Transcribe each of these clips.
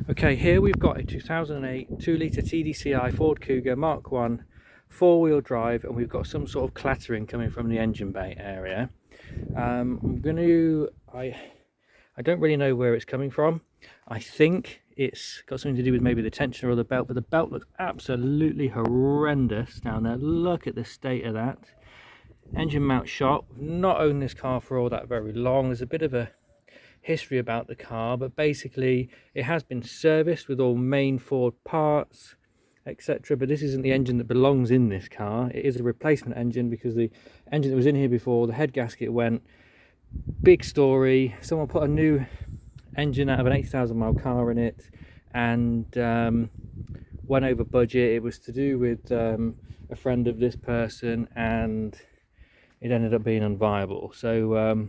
Okay, here we've got a 2008 2-litre TDCi Ford Kuga Mark 1 4-wheel drive, and we've got some sort of clattering coming from the engine bay area. I don't really know where it's coming from. I think it's got something to do with maybe the tensioner or the belt, but the belt looks absolutely horrendous down there. Look at the state of that. Engine mount shot. We've not owned this car for all that very long. There's a bit of a history about the car, but basically it has been serviced with all main Ford parts, etc. But this isn't the engine that belongs in this car. It is a replacement engine because the engine that was in here before, the head gasket went. Big story. Someone put a new engine out of an 80,000 mile car in it, and went over budget. It was to do with a friend of this person, and it ended up being unviable. So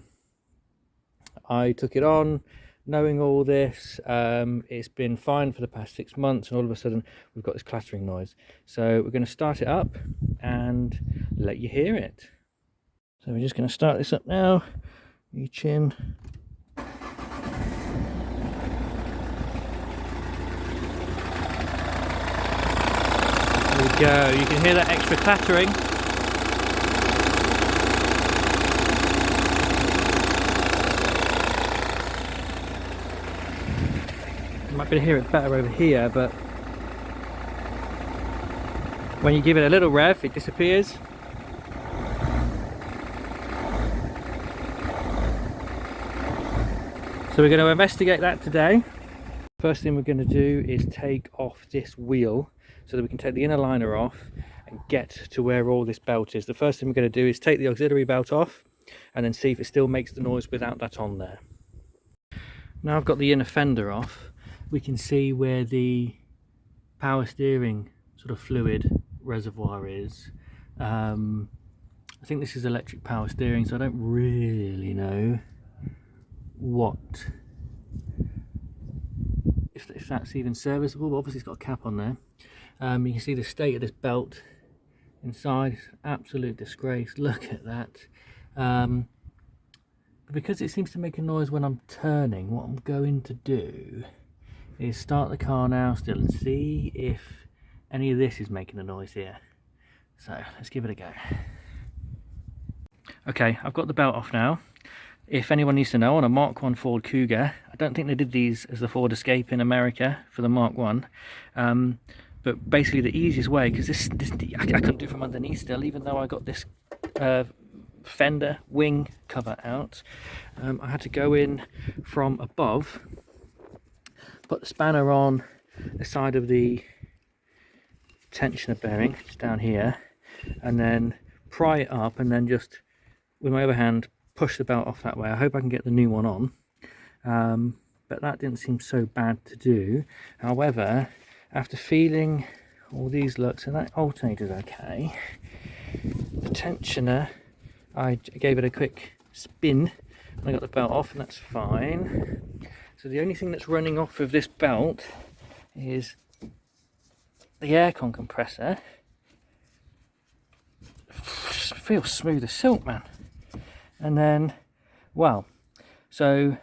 I took it on knowing all this. It's been fine for the past 6 months, and all of a sudden we've got this clattering noise. So we're going to start it up and let you hear it. So we're just going to start this up now. Reach in. There we go. You can hear that extra clattering. You might be able to hear it better over here, but when you give it a little rev, it disappears. So we're going to investigate that today. First thing we're going to do is take off this wheel so that we can take the inner liner off and get to where all this belt is. The first thing we're going to do is take the auxiliary belt off and then see if it still makes the noise without that on there. Now I've got the inner fender off, we can see where the power steering sort of fluid reservoir is. I think this is electric power steering, so I don't really know if that's even serviceable, but obviously it's got a cap on there. You can see the state of this belt inside. It's an absolute disgrace. Look at that. But because it seems to make a noise when I'm turning, what I'm going to do is start the car now still and see if any of this is making a noise here. So let's give it a go. Okay, I've got the belt off now. If anyone needs to know, on a Mark 1 Ford Kuga, I don't think they did these as the Ford Escape in America for the Mark 1, but basically the easiest way, because I couldn't do it from underneath still, even though I got this fender wing cover out. I had to go in from above, put the spanner on the side of the tensioner bearing, just down here, and then pry it up, and then just with my other hand push the belt off that way. I hope I can get the new one on, but that didn't seem so bad to do. However, after feeling all these looks, and that alternator's okay, the tensioner, I gave it a quick spin and I got the belt off, and that's fine. So the only thing that's running off of this belt is the aircon compressor. Feels smooth as silk, man. And then, well, so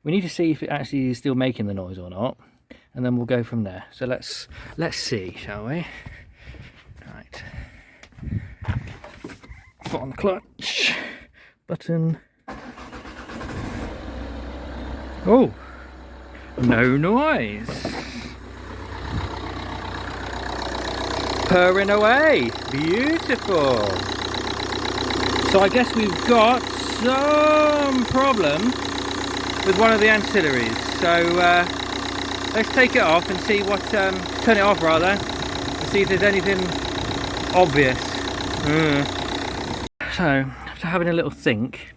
we need to see if it actually is still making the noise or not, and then we'll go from there. So let's see, shall we? Right. Foot on the clutch, button. Oh, no noise. Purring away, beautiful. So I guess we've got some problem with one of the ancillaries. So let's take it off and see what, turn it off rather, and see if there's anything obvious. So after having a little think,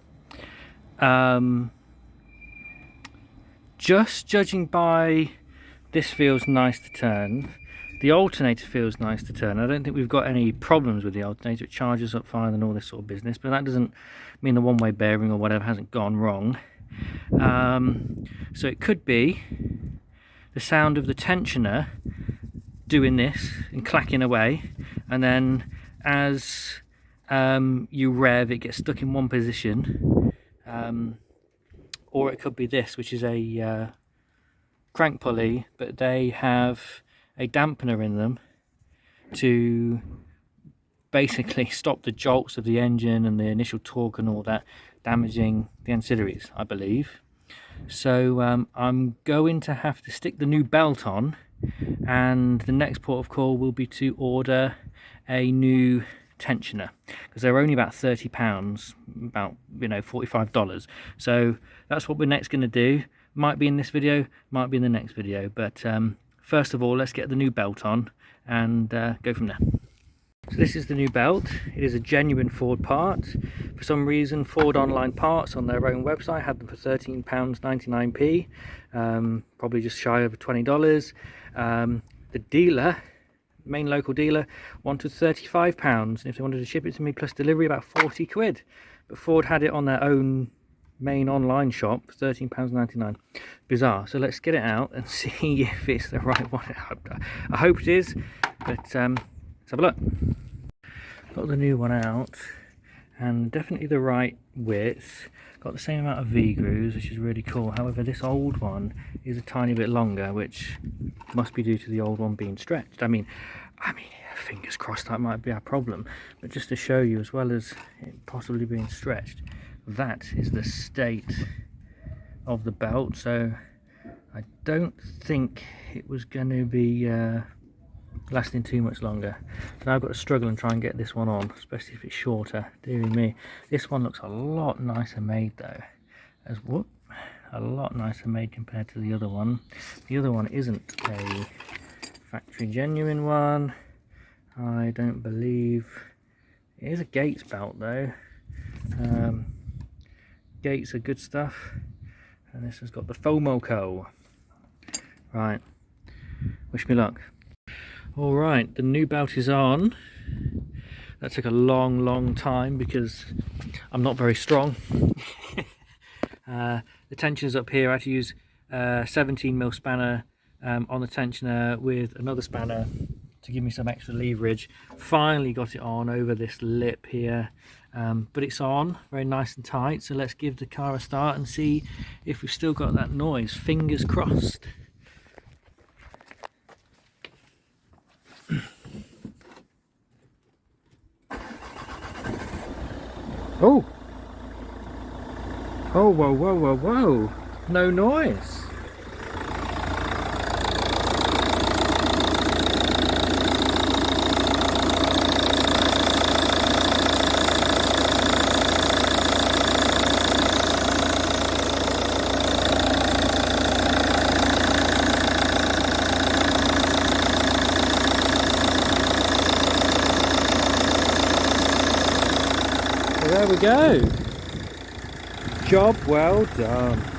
just judging by this feels nice to turn. The alternator feels nice to turn. I don't think we've got any problems with the alternator. It charges up fine and all this sort of business, but that doesn't mean the one-way bearing or whatever hasn't gone wrong. So it could be the sound of the tensioner doing this and clacking away, and then as you rev, it gets stuck in one position. Or it could be this, which is a crank pulley, but they have a dampener in them to basically stop the jolts of the engine and the initial torque and all that damaging the ancillaries, I believe. So I'm going to have to stick the new belt on, and the next port of call will be to order a new tensioner, because they're only about £30, about, you know, $45. So that's what we're next going to do. Might be in this video, might be in the next video, but first of all, let's get the new belt on and go from there. So this is the new belt. It is a genuine Ford part. For some reason, Ford Online Parts on their own website had them for £13.99p, probably just shy of $20. The dealer, main local dealer, wanted £35, and if they wanted to ship it to me plus delivery, about 40 quid. But Ford had it on their own main online shop, £13.99. Bizarre. So let's get it out and see if it's the right one. I hope it is, but let's have a look. Got the new one out, and definitely the right width. Got the same amount of V-grooves, which is really cool. However, this old one is a tiny bit longer, which must be due to the old one being stretched. I mean, fingers crossed that might be our problem. But just to show you, as well as it possibly being stretched, that is the state of the belt. So I don't think it was going to be lasting too much longer. So now I've got to struggle and try and get this one on, especially if it's shorter. Dear me. This one looks a lot nicer made though. A lot nicer made compared to the other one. The other one isn't a factory genuine one, I don't believe. It is a Gates belt though. Gates are good stuff, and this has got the Fomoco. Right, wish me luck. Alright, the new belt is on. That took a long time because I'm not very strong. The tension's up here. I had to use a 17mm spanner on the tensioner with another spanner to give me some extra leverage. Finally got it on over this lip here, but it's on very nice and tight. So let's give the car a start and see if we've still got that noise. Fingers crossed. Oh, whoa, no noise. There we go. Job well done.